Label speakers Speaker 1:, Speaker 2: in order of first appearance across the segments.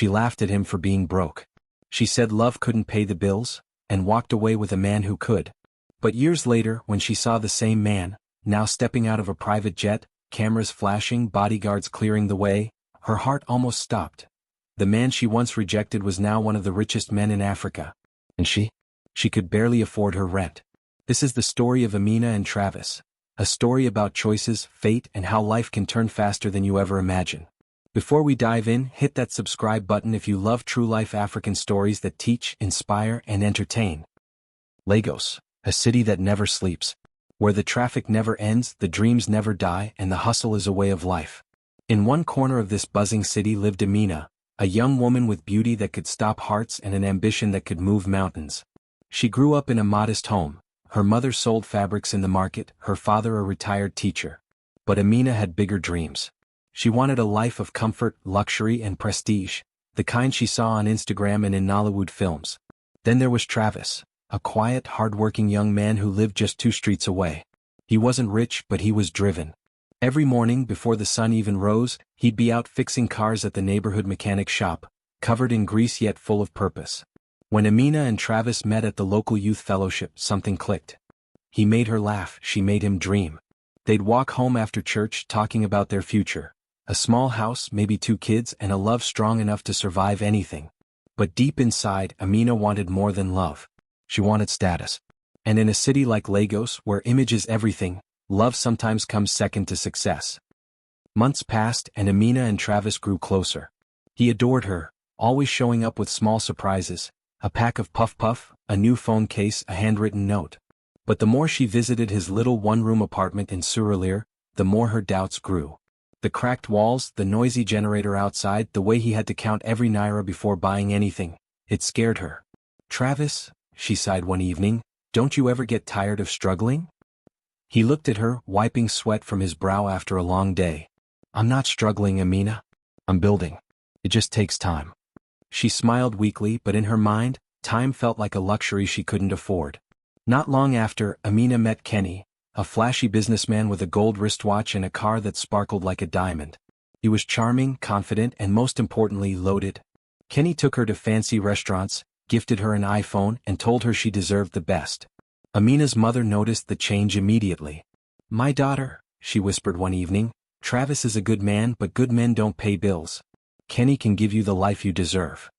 Speaker 1: She laughed at him for being broke. She said love couldn't pay the bills, and walked away with a man who could. But years later, when she saw the same man, now stepping out of a private jet, cameras flashing, bodyguards clearing the way, her heart almost stopped. The man she once rejected was now one of the richest men in Africa. And she could barely afford her rent. This is the story of Amina and Travis. A story about choices, fate, and how life can turn faster than you ever imagine. Before we dive in, hit that subscribe button if you love true-life African stories that teach, inspire, and entertain. Lagos, a city that never sleeps. Where the traffic never ends, the dreams never die, and the hustle is a way of life. In one corner of this buzzing city lived Amina, a young woman with beauty that could stop hearts and an ambition that could move mountains. She grew up in a modest home. Her mother sold fabrics in the market, her father a retired teacher. But Amina had bigger dreams. She wanted a life of comfort, luxury, and prestige, the kind she saw on Instagram and in Nollywood films. Then there was Travis, a quiet, hard-working young man who lived just 2 streets away. He wasn't rich, but he was driven. Every morning, before the sun even rose, he'd be out fixing cars at the neighborhood mechanic shop, covered in grease yet full of purpose. When Amina and Travis met at the local youth fellowship, something clicked. He made her laugh, she made him dream. They'd walk home after church talking about their future. A small house, maybe 2 kids, and a love strong enough to survive anything. But deep inside, Amina wanted more than love. She wanted status. And in a city like Lagos, where image is everything, love sometimes comes second to success. Months passed, and Amina and Travis grew closer. He adored her, always showing up with small surprises, a pack of Puff Puff, a new phone case, a handwritten note. But the more she visited his little one-room apartment in Surulere, the more her doubts grew. The cracked walls, the noisy generator outside, the way he had to count every naira before buying anything, it scared her. "Travis," she sighed one evening, "don't you ever get tired of struggling?" He looked at her, wiping sweat from his brow after a long day. "I'm not struggling, Amina. I'm building. It just takes time." She smiled weakly, but in her mind, time felt like a luxury she couldn't afford. Not long after, Amina met Kenny, a flashy businessman with a gold wristwatch and a car that sparkled like a diamond. He was charming, confident, and most importantly, loaded. Kenny took her to fancy restaurants, gifted her an iPhone, and told her she deserved the best. Amina's mother noticed the change immediately. "My daughter," she whispered one evening, "Travis is a good man, but good men don't pay bills. Kenny can give you the life you deserve."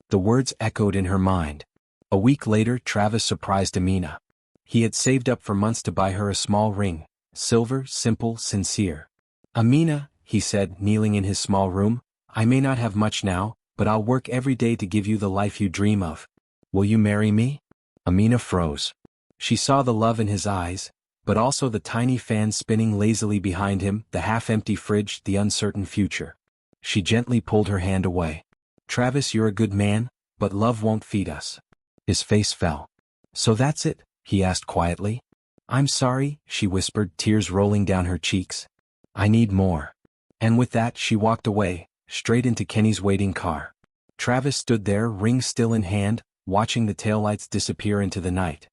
Speaker 1: The words echoed in her mind. A week later, Travis surprised Amina. He had saved up for months to buy her a small ring, silver, simple, sincere. "Amina," he said, kneeling in his small room, "I may not have much now, but I'll work every day to give you the life you dream of. Will you marry me?" Amina froze. She saw the love in his eyes, but also the tiny fan spinning lazily behind him, the half-empty fridge, the uncertain future. She gently pulled her hand away. "Travis, you're a good man, but love won't feed us." His face fell. "So that's it?" he asked quietly. "I'm sorry," she whispered, tears rolling down her cheeks. "I need more." And with that, she walked away, straight into Kenny's waiting car. Travis stood there, ring still in hand, watching the taillights disappear into the night.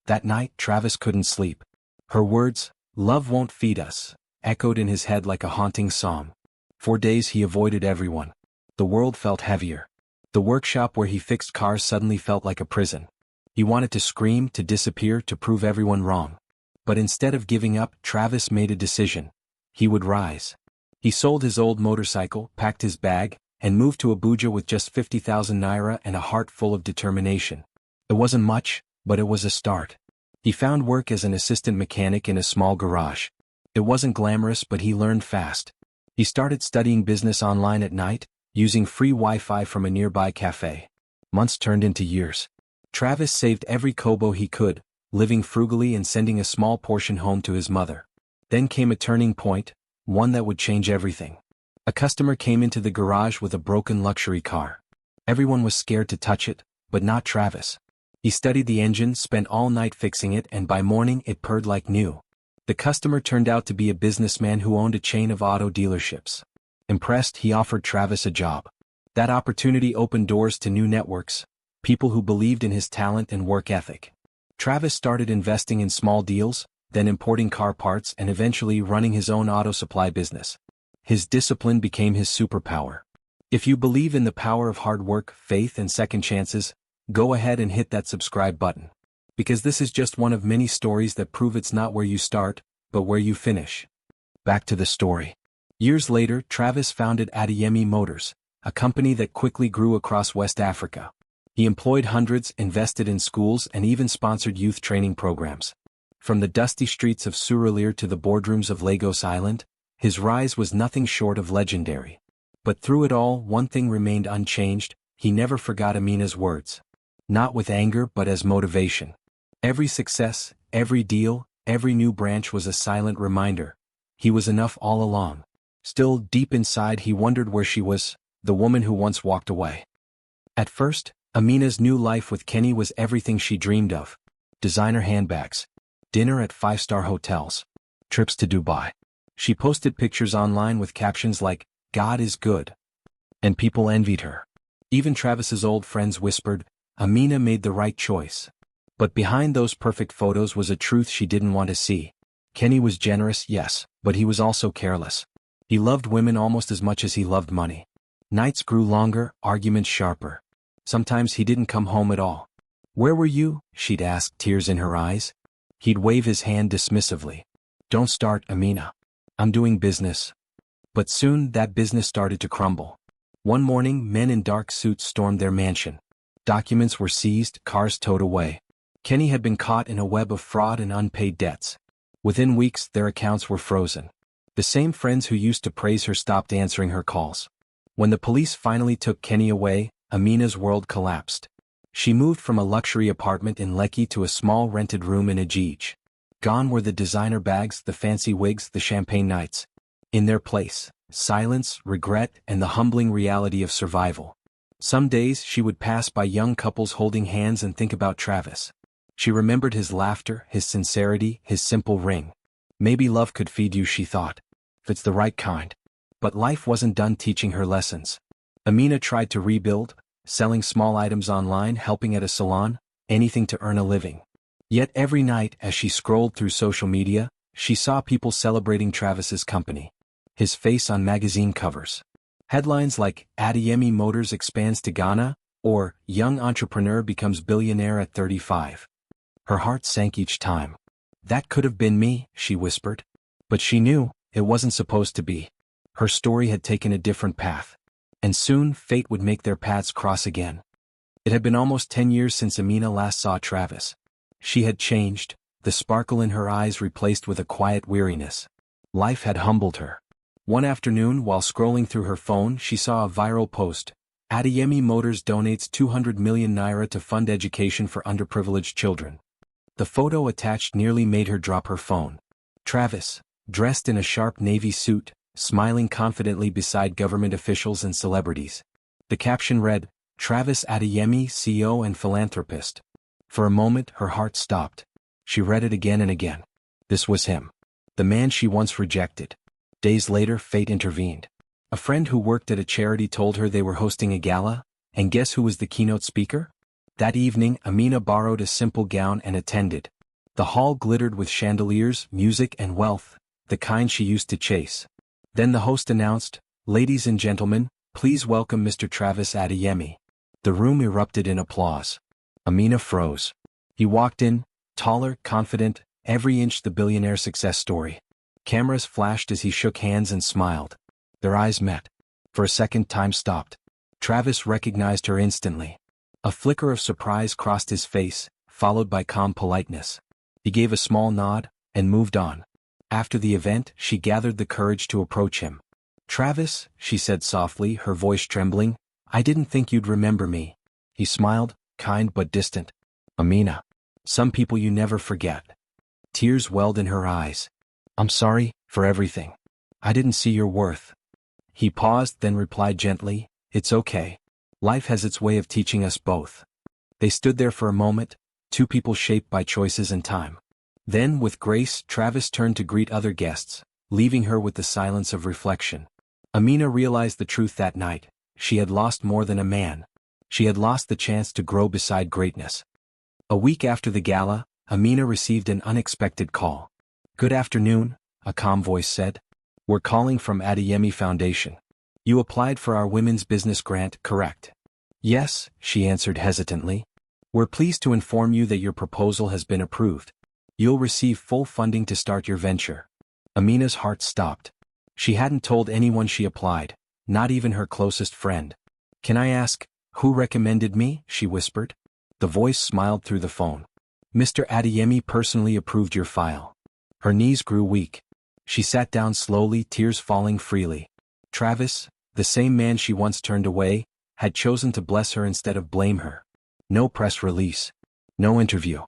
Speaker 1: That night, Travis couldn't sleep. Her words, "Love won't feed us," echoed in his head like a haunting psalm. For days he avoided everyone. The world felt heavier. The workshop where he fixed cars suddenly felt like a prison. He wanted to scream, to disappear, to prove everyone wrong. But instead of giving up, Travis made a decision. He would rise. He sold his old motorcycle, packed his bag, and moved to Abuja with just 50,000 naira and a heart full of determination. It wasn't much, but it was a start. He found work as an assistant mechanic in a small garage. It wasn't glamorous, but he learned fast. He started studying business online at night, using free Wi-Fi from a nearby cafe. Months turned into years. Travis saved every kobo he could, living frugally and sending a small portion home to his mother. Then came a turning point, one that would change everything. A customer came into the garage with a broken luxury car. Everyone was scared to touch it, but not Travis. He studied the engine, spent all night fixing it, and by morning it purred like new. The customer turned out to be a businessman who owned a chain of auto dealerships. Impressed, he offered Travis a job. That opportunity opened doors to new networks, people who believed in his talent and work ethic. Travis started investing in small deals, then importing car parts, and eventually running his own auto supply business. His discipline became his superpower. If you believe in the power of hard work, faith, and second chances, go ahead and hit that subscribe button. Because this is just one of many stories that prove it's not where you start, but where you finish. Back to the story. Years later, Travis founded Adeyemi Motors, a company that quickly grew across West Africa. He employed hundreds, invested in schools, and even sponsored youth training programs. From the dusty streets of Surulere to the boardrooms of Lagos Island, his rise was nothing short of legendary. But through it all, one thing remained unchanged: he never forgot Amina's words. Not with anger but as motivation. Every success, every deal, every new branch was a silent reminder. He was enough all along. Still, deep inside he wondered where she was, the woman who once walked away. At first, Amina's new life with Kenny was everything she dreamed of. Designer handbags, dinner at five-star hotels, trips to Dubai. She posted pictures online with captions like, "God is good." And people envied her. Even Travis's old friends whispered, Amina made the right choice. But behind those perfect photos was a truth she didn't want to see. Kenny was generous, yes, but he was also careless. He loved women almost as much as he loved money. Nights grew longer, arguments sharper. Sometimes he didn't come home at all. "Where were you?" she'd ask, tears in her eyes. He'd wave his hand dismissively. "Don't start, Amina. I'm doing business." But soon that business started to crumble. One morning, men in dark suits stormed their mansion. Documents were seized, cars towed away. Kenny had been caught in a web of fraud and unpaid debts. Within weeks, their accounts were frozen. The same friends who used to praise her stopped answering her calls. When the police finally took Kenny away, Amina's world collapsed. She moved from a luxury apartment in Lekki to a small rented room in Ajij. Gone were the designer bags, the fancy wigs, the champagne nights. In their place, silence, regret, and the humbling reality of survival. Some days she would pass by young couples holding hands and think about Travis. She remembered his laughter, his sincerity, his simple ring. Maybe love could feed you, she thought. If it's the right kind. But life wasn't done teaching her lessons. Amina tried to rebuild, selling small items online, helping at a salon, anything to earn a living. Yet every night as she scrolled through social media, she saw people celebrating Travis's company. His face on magazine covers. Headlines like, "Adeyemi Motors expands to Ghana," or "Young entrepreneur becomes billionaire at 35. Her heart sank each time. "That could have been me," she whispered. But she knew, it wasn't supposed to be. Her story had taken a different path. And soon, fate would make their paths cross again. It had been almost 10 years since Amina last saw Travis. She had changed, the sparkle in her eyes replaced with a quiet weariness. Life had humbled her. One afternoon, while scrolling through her phone, she saw a viral post. Adeyemi Motors donates 200 million naira to fund education for underprivileged children. The photo attached nearly made her drop her phone. Travis, dressed in a sharp navy suit, smiling confidently beside government officials and celebrities. The caption read, "Travis Adeyemi, CEO and philanthropist." For a moment, her heart stopped. She read it again and again. This was him. The man she once rejected. Days later, fate intervened. A friend who worked at a charity told her they were hosting a gala, and guess who was the keynote speaker? That evening, Amina borrowed a simple gown and attended. The hall glittered with chandeliers, music, and wealth, the kind she used to chase. Then the host announced, "Ladies and gentlemen, please welcome Mr. Travis Adeyemi." The room erupted in applause. Amina froze. He walked in, taller, confident, every inch the billionaire success story. Cameras flashed as he shook hands and smiled. Their eyes met. For a second, time stopped. Travis recognized her instantly. A flicker of surprise crossed his face, followed by calm politeness. He gave a small nod, and moved on. After the event, she gathered the courage to approach him. "Travis," she said softly, her voice trembling, "I didn't think you'd remember me." He smiled, kind but distant. "Amina. Some people you never forget." Tears welled in her eyes. "I'm sorry for everything. I didn't see your worth." He paused, then replied gently, "It's okay. Life has its way of teaching us both." They stood there for a moment, two people shaped by choices and time. Then, with grace, Travis turned to greet other guests, leaving her with the silence of reflection. Amina realized the truth that night. She had lost more than a man. She had lost the chance to grow beside greatness. A week after the gala, Amina received an unexpected call. "Good afternoon," a calm voice said. "We're calling from Adeyemi Foundation. You applied for our women's business grant, correct? Yes, she answered hesitantly. We're pleased to inform you that your proposal has been approved. You'll receive full funding to start your venture. Amina's heart stopped. She hadn't told anyone she applied, not even her closest friend. Can I ask, who recommended me? She whispered. The voice smiled through the phone. Mr. Adeyemi personally approved your file. Her knees grew weak. She sat down slowly, tears falling freely. Travis, the same man she once turned away, had chosen to bless her instead of blame her. No press release. No interview.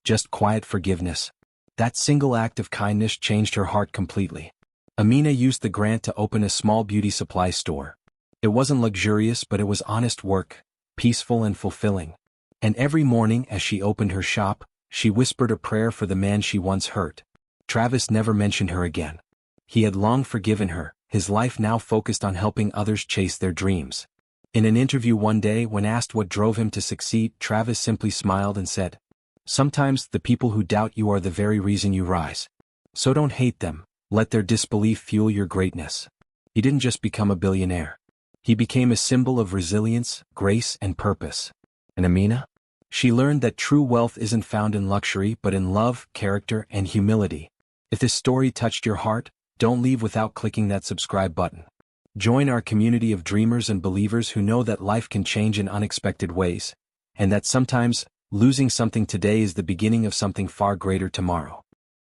Speaker 1: Just quiet forgiveness. That single act of kindness changed her heart completely. Amina used the grant to open a small beauty supply store. It wasn't luxurious, but it was honest work, peaceful and fulfilling. And every morning as she opened her shop, she whispered a prayer for the man she once hurt. Travis never mentioned her again. He had long forgiven her, his life now focused on helping others chase their dreams. In an interview one day when asked what drove him to succeed, Travis simply smiled and said, "Sometimes the people who doubt you are the very reason you rise. So don't hate them, let their disbelief fuel your greatness." He didn't just become a billionaire. He became a symbol of resilience, grace, and purpose. And Amina? She learned that true wealth isn't found in luxury but in love, character, and humility. If this story touched your heart, don't leave without clicking that subscribe button. Join our community of dreamers and believers who know that life can change in unexpected ways, and that sometimes, losing something today is the beginning of something far greater tomorrow.